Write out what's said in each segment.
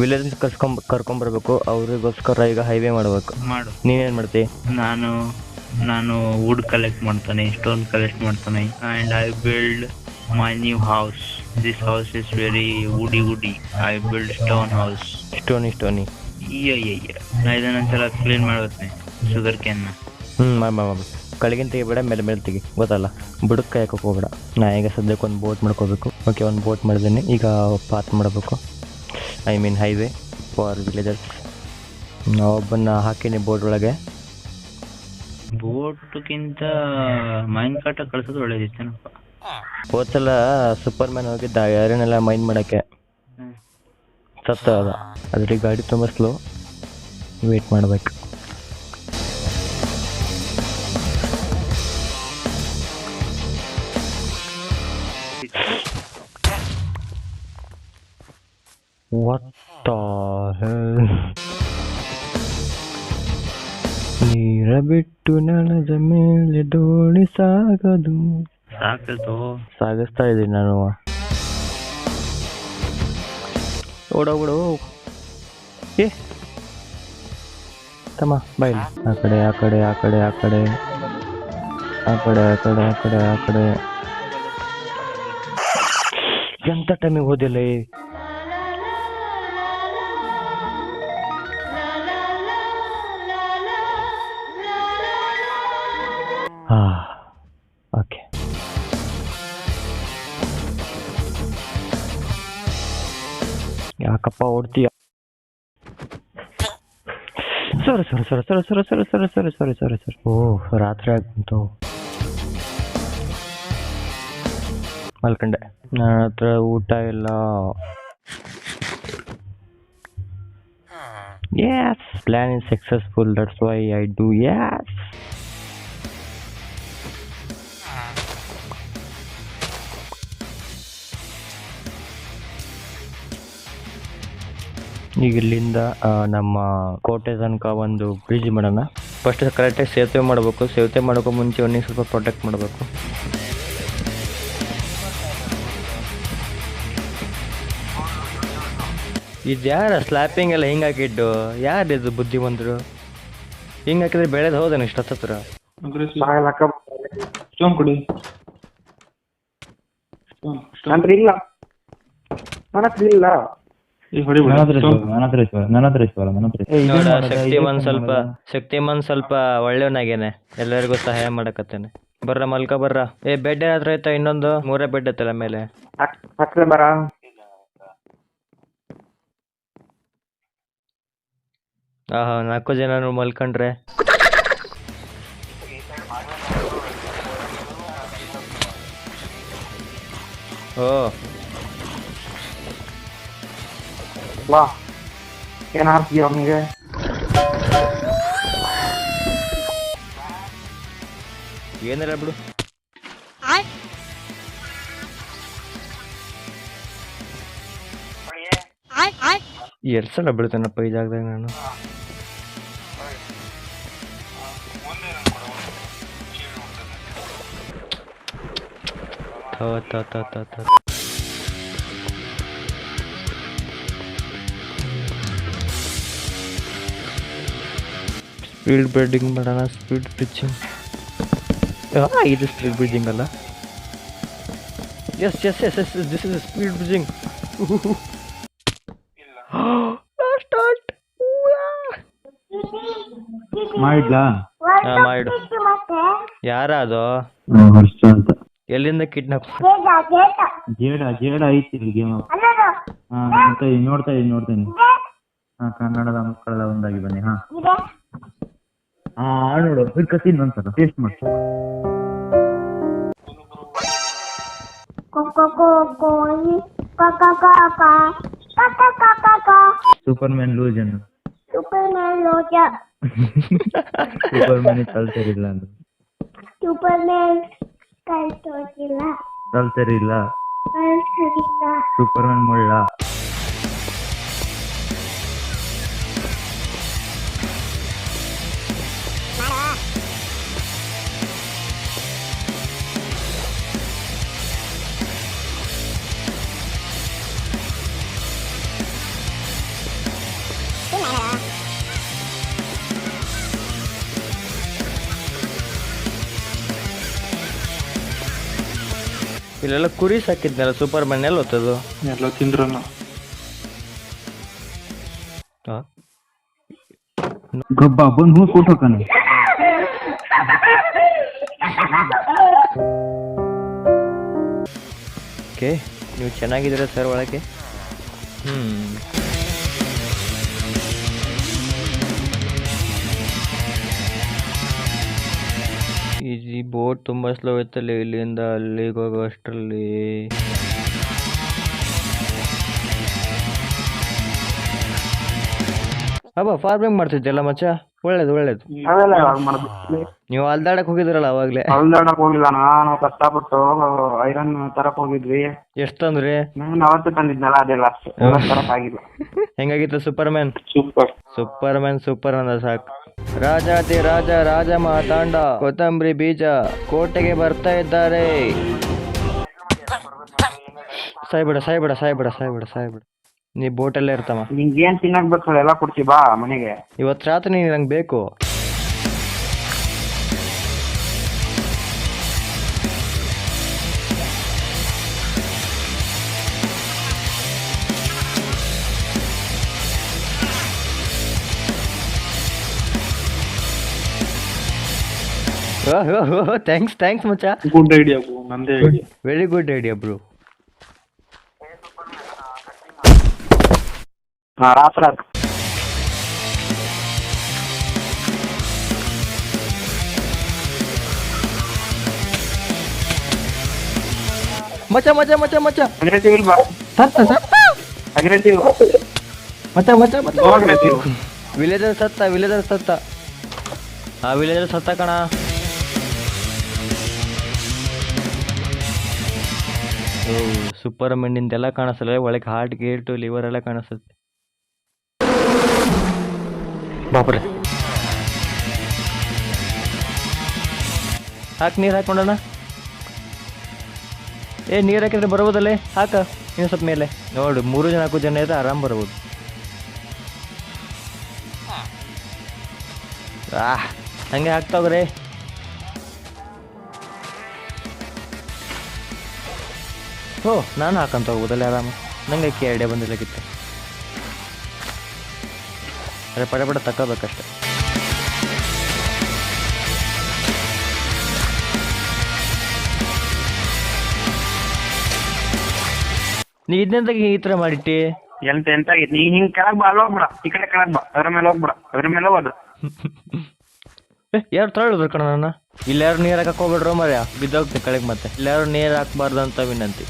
Village ಕರ್ಕೊಂಬರ್ಬೇಕು. ಅವ್ರಿಗೋಸ್ಕರ ಈಗ highway ಮಾಡಬೇಕು. ಮಾಡು. ನೀನೇನ್ ಮಾಡ್ತಿ? ನಾನು ವುಡ್ ಕಲೆಕ್ಟ್ ಮಾಡ್ತಾನೆ, ಸ್ಟೋನ್ ಕಲೆಕ್ಟ್ ಮಾಡ್ತಾನೆ, and I build my new house. This house is very woody. I build stone house. ಸ್ಟೋನಿ ನಾ ಇದನ್ನೊಂದ್ಸಲ ಕ್ಲೀನ್ ಮಾಡ್ತೀನಿ ಶುಗರ್ ಕ್ಯಾನ್. ಕಳಿಗಿನ ತೆಗಿಬೇಡ, ಮೇಲೆ ತೆಗಿ, ಗೊತ್ತಲ್ಲ. ಬುಡಕ್ಕೆ ಹಾಕೋಕೆ ಹೋಗ್ಬೇಡ. ನಾ ಈಗ ಸದ್ಯಕ್ಕೆ ಒಂದು ಬೋಟ್ ಮಾಡ್ಕೋಬೇಕು. ಓಕೆ, ಒಂದು ಬೋಟ್ ಮಾಡಿದ್ದೀನಿ. ಈಗ ಪಾತ್ ಮಾಡಬೇಕು, I mean highway for villagers. ಒಬ್ಬನ್ನ ಹಾಕೀನಿ ಬೋಟ್ ಒಳಗೆ. ಬೋಟ್ಗಿಂತ ಮೈನ್ ಕಾಟ ಕಳ್ಸೋದು ಒಳ್ಳೇದಿತ್ತೇನಪ್ಪ. ಹೋದ್ಸಲ ಸೂಪರ್ ಮ್ಯಾನ್ ಹೋಗಿದ್ದ ಯಾರನ್ನೆಲ್ಲ ಮೈನ್ ಮಾಡೋಕ್ಕೆ, ಸತ್ತ ಅದ. ಅದ್ರಲ್ಲಿ ಗಾಡಿ ತುಂಬ ಸ್ಲೋ, ವೇಟ್ ಮಾಡಬೇಕು. What the hell? ನೀರ ಬಿಟ್ಟು ನೆಲದ ಮೇಲೆ ದೋಣಿ ಸಾಗದು. ಸಾಗಿಸ್ತಾ ಇದ್ದೀನಿ ನಾನು. ಓಡೋಗ್ಬಿಡು ಏ ತಮ್ಮ ಬಾಯ್. ಆ ಕಡೆ ಎಂತ ಟೈಮಿಗೆ ಹೋದಿಲ್ಲ. ಓಕೆ, ಯಾಕಪ್ಪ ಓಡ್ತೀಯ? ಸರಿ. ಓಹ್, ರಾತ್ರಿ ಆಗ್ಬಂತು. ಮಲ್ಕಂಡೆ. ನನ್ನ ಹತ್ರ ಊಟ ಇಲ್ಲ. Yes, plan is successful. That's why I do. Yes. ಈಗ ಇಲ್ಲಿಂದ ನಮ್ಮ ಕೋಟೆ ತನಕ ಒಂದು ಬ್ರಿಡ್ಜ್ ಮಾಡೋಣ. ಫಸ್ಟ್ ಕರೆಕ್ಟಾಗಿ ಸೇತುವೆ ಮಾಡಬೇಕು. ಸೇತುವೆ ಮಾಡೋಕ್ಕೂ ಮುಂಚೆ ಅವನಿಗೆ ಸ್ವಲ್ಪ ಪ್ರೊಟೆಕ್ಟ್ ಮಾಡಬೇಕು. ಇದು ಯಾರ ಸ್ಲ್ಯಾಪಿಂಗ್ ಎಲ್ಲ ಹಿಂಗೆ ಹಾಕಿಟ್ಟು? ಯಾರಿದು ಬುದ್ಧಿವಂತರು? ಹಿಂಗೆ ಹಾಕಿದ್ರೆ ಬೆಳೆದು ಹೋದನು ಇಷ್ಟು ಹತ್ರ. ಸ್ಟೋನ್ ಕೊಡಿ. ಶಕ್ತಿಮನ್ ಸ್ವಲ್ಪ ಒಳ್ಳೆಯವನಾಗೇನೆ, ಎಲ್ಲರಿಗೂ ಸಹಾಯ ಮಾಡಕತ್ತೇನೆ. ಬರ್ರ ಮಲ್ಕ ಬರ್ರ. ಬೆಡ್ ಏನಾದ್ರು ಆಯ್ತಾ? ಇನ್ನೊಂದು 3 ಬೆಡ್ ಐತಲ್ಲ ಮೇಲೆ. ಆಹಾ, 4 ಜನ ಮಲ್ಕೊಂಡ್ರೆ. ಓ ಏನಾಗ್ತೀಯ ಅವನಿಗೆ? ಏನಿಲ್ಲ ಬಿಡು. ಎರಡು ಸಲ ಬೀಳ್ತೇನಪ್ಪ ಈ ಜಾಗದಾಗ ನಾನು. ಸ್ಪೀಡ್ ಬ್ರಿಡ್ಜಿಂಗ್ ಮಾಡೋಣ. Speed bridging. ಇದು ಸ್ಪೀಡ್ ಬ್ರಿಡ್ಜಿಂಗ್ ಅಲ್ಲ. Yes this is speed bridging. ಮಾಡಿಡ್ಲಾ? ಮಾಡು. ಯಾರ ಅದು? ಹರ್ಷ ಅಂತ. ಎಲ್ಲಿಂದ ಕಿಡ್ನಾಪ್? ಜೇಡ ಐತಿ ಗೇಮ್. ನೋಡ್ತಾ ಇದ್ದೀನಿ. ಕನ್ನಡದ ಮಕ್ಕಳೆಲ್ಲ ಒಂದಾಗಿ ಬನ್ನಿ. ನೋಡು, ಕಸಿನ್ ಒಂದ್ಸಲ ಟೇಸ್ಟ್ ಮಾಡಿ. ಸೂಪರ್ಮ್ಯಾನ್ ಲೂಜನ್. ಸೂಪರ್ಮ್ಯಾನ್ ಕಲ್ತರಿಲ್ಲ ಅಂದ್ರೆ ಕಲ್ತರಿಲ್ಲ. ಸೂಪರ್ಮ್ಯಾನ್ ಮುಳ್ಳ. ಇಲ್ಲೆಲ್ಲ ಕುರಿ ಸಾಕಿದ್ನಲ್ಲ ಸೂಪರ್ ಮ್ಯಾನ್ ಎಲ್ಲಿ ಹೋಗ್ತದು? ಎಲ್ಲ ತಿಂದ್ರನ. ಗಬ್ಬ ಬಂದು ಹೂ ಕೊಟ್ಟೋಕಣ. ಓಕೆ, ನೀವು ಚೆನ್ನಾಗಿದ್ದೀರಾ ಸರ್ ಒಳಗೆ? ಈ ಬೋಟ್ ತುಂಬ ಸ್ಲೋ ಇತ್ತಲ್ಲಿ, ಇಲ್ಲಿಂದ ಅಲ್ಲಿಗೆ ಹೋಗೋ ಅಷ್ಟರಲ್ಲಿ. ಅಬ್ಬಾ ಫಾರ್ಮಿಂಗ್ ಮಾಡ್ತಿದ್ದೆಲ್ಲ ಮಚ್ಚ, ಒಳ್ಳೇದು ಒಳ್ಳೇದು. ನೀವು ಅಲ್ದಾಡಕ್ ಹೋಗಿದ್ರಲ್ಲ ಅವಾಗ್ಲೇ? ಹೊಲ್ದಾಡಕ್ ಹೋಗಿಲ್ಲ, ನಾನು ಕಷ್ಟಪಟ್ಟು ಐರನ್ ತರಕ್ ಹೋಗಿದ್ವಿ. ಎಷ್ಟು ತಂದ್ರಿ? ನಾನು ಅವತ್ತು ತಂದಿದ್ನಲ್ಲ ಅದೆಲ್ಲ ತರಕ್ ಆಗಿಲ್ಲ. ಹೆಂಗಾಗಿತ್ತು superman? Super. Superman super ಅಂದ ಸಾಕು. ರಾಜಾತಿ ರಾಜ ರಾಜ ಮಾತಾಂಡ ಕೊತ್ತಂಬರಿ ಬೀಜ ಕೋಟೆಗೆ ಬರ್ತಾ ಇದ್ದಾರೆ. ಸಾಯ್ಬಿಡ ಸಾಯ್ಬಿಡ ಸಾಯ್ಬಿಡ ಸಾಯ್ಬಿಡ ಸಾಯ್ಬಿಡ. ನೀ ಬೋಟಲ್ಲೇ ಇರ್ತಮ್ಮ. ನಿಂಗೆ ಏನ್ ತಿನ್ನಕ್ ಬೇಕು ಎಲ್ಲ ಕೊಡ್ತೀವಿ, ಬಾ ಮನೆಗೆ. ಇವತ್ತು ರಾತ್ರಿ ನೀನು ನಂಗೆ ಬೇಕು. ಥ್ಯಾಂಕ್ಸ್ ಥ್ಯಾಂಕ್ಸ್ ಮಚ್ಚ. ಗುಡ್ ಐಡಿಯಾ, ನಂದೇ idea. Very good idea bro. ರಾತ್ರಿ ಮಚ್ಚ ಮಚ್ಚ ಮಚ್ಚ ಮಚ್ಚ ಅಗ್ರೆಸಿವ್ ಇಲ್ವಾ? ಸತ್ತ ಸತ್ತ ಅಗ್ರೆಸಿವ್ ಮಚ್ಚ ಮಚ್ಚ ಮಚ್ಚ. ಅಗ್ರೆಸಿವ್. ವಿಲೇಜರ್ ಸತ್ತ, ವಿಲೇಜರ್ ಸತ್ತ. ಆ ವಿಲೇಜರ್ ಸತ್ತ ಕಣ. ಓ ಸೂಪರ್ ಮೆನ್ನಿಂದೆಲ್ಲ ಕಾಣಿಸ್ತಲ್ಲ, ಒಳಗೆ ಹಾರ್ಟ್ ಗೇಟು ಲಿವರ್ ಎಲ್ಲ ಕಾಣಿಸುತ್ತೆ. ಬಾಪ್ರೆ, ಹಾಕಿ ನೀರು ಹಾಕೊಂಡೋಣ. ನೀರು ಹಾಕಿದ್ರೆ ಬರ್ಬೋದಲ್ಲೇ? ಹಾಕ ಇನ್ನು ಸ್ವಲ್ಪ ಮೇಲೆ. ನೋಡು 3 ಜನ 4 ಜನ ಇದ್ರೆ ಆರಾಮ್ ಬರ್ಬೋದು. ಹಂಗೆ ಹಾಕ್ತಾವ್ರೆ. ಓ ನಾನು ಹಾಕಂತ ಹೋಗ್ಬೋದಲ್ಲ ಆರಾಮ. ನಂಗೆ ಅಕ್ಕಿ ಐಡಿಯಾ ಬಂದಿಲ್ಲಕ್ಕಿತ್ತು. ಅದೇ ಪಡೆ ಪಡೆ ತಗೋಬೇಕಷ್ಟೆ. ನೀ ಇದನ್ನೆಂತ ಈ ಥರ ಮಾಡಿಟ್ಟಿ? ಎಂತ ಆಗಿತ್ತು? ನೀ ಹಿಂಗ್ ಕೆಳಗ್ ಬಾ, ಅಲ್ಲಿ ಹೋಗ್ಬಿಡ. ಈ ಕಡೆ ಕೆಳಗ್ ಬಾ, ಅದ್ರ ಮೇಲೆ ಹೋಗ್ಬಿಡ, ಅದ್ರ ಮೇಲೆ ಹೋಗೋದು. ಯಾರು ತಳ್ಳಿದ್ರು ಕಣ ನನ್ನ? ಇಲ್ಲಿ ಯಾರು ನೀರು ಹಾಕಕ್ ಹೋಗ್ಬಿಡ್ರೋ ಮರ್ಯ, ಬಿದ್ದೋಗ್ತೀನಿ ಕೆಳಗೆ. ಮತ್ತೆ ಇಲ್ಲಿ ಯಾರು ನೀರು ಹಾಕ್ಬಾರ್ದು ಅಂತ ವಿನಂತಿ.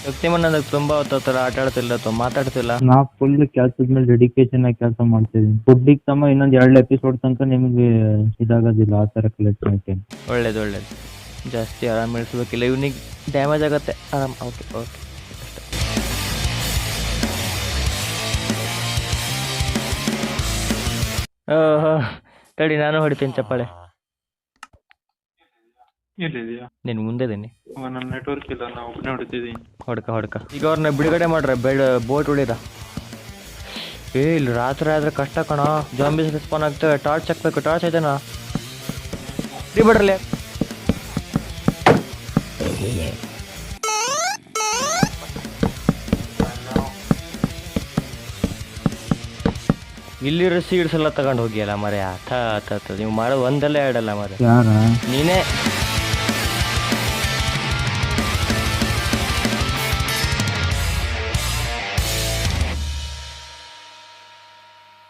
ಶಕ್ತಿಮನ್ ನನಗೆ ತುಂಬಾ ಹೊತ್ತಾರ ಆಟ ಆಡ್ತಿಲ್ಲ ಅಥವಾ ಮಾತಾಡ್ತಿಲ್ಲ. ನಾ ಫುಲ್ ಕೆಲ್ಸದ ಮೇಲೆ ಡೆಡಿಕೇಶನ್ ಆಗಿ ಕೆಲಸ ಮಾಡ್ತಿದ್ದೀನಿ. ಫುಡ್ಡಿಗೆ ತಮ್ಮ ಇನ್ನೊಂದು 2 ಎಪಿಸೋಡ್ ತನಕ ನಿಮಗೆ ಇದಾಗೋದಿಲ್ಲ, ಆ ಥರ ಕಲೆಕ್ಟ್ ಮಾಡ್ತೀನಿ. ಒಳ್ಳೇದು ಒಳ್ಳೇದು. ಜಾಸ್ತಿ ಆರಾಮ್ ಇಳಿಸ್ಬೇಕಿಲ್ಲ, ಇವನಿಗೆ ಡ್ಯಾಮೇಜ್ ಆಗುತ್ತೆ. ಆರಾಮ್. ಓಕೆ ಓಕೆ ಅಷ್ಟೇ. ತಡಿ ನಾನು ಹೊಡಿತೀನಿ ಚಪ್ಪಾಳೆ. ಎಲ್ಲಿದೆಯಾ? ನೀನು ಮುಂದೆ ಇದೀನಿ. ನನ್ನ ನೆಟ್ವರ್ಕ್ ಇಲ್ಲ, ನಾ ಒಬ್ಬನೇ ಹೊಡಿತಿದ್ದೀನಿ. ಹೊಡ್ಕ ಈಗ ಅವ್ರನ್ನ ಬಿಡುಗಡೆ ಮಾಡ್ರೆ ಬೋಟ್ ಉಳಿದ. ಇಲ್ಲಿ ರಾತ್ರಿ ಆದ್ರೆ ಕಷ್ಟ ಕಣ, ಜಾಂಬೀಸ್ ರೆಸ್ಪಾನ್ ಆಗ್ತವೆ. ಟಾರ್ಚ್ ಹಾಕ್ಬೇಕು. ಟಾರ್ಚ್ ಐತೆನಾ? ಬಿಡ್ರಲ್ಲ. ಇಲ್ಲಿರೋ ಸೀಡ್ಸ್ ಎಲ್ಲ ತಗೊಂಡು ಹೋಗಿಯಲ್ಲ ಮರೆ. ನೀವು ಮಾಡೋದು ಒಂದಲ್ಲ ಎರಡಲ್ಲ ಮರೆ. ಯಾರ ನೀನೇ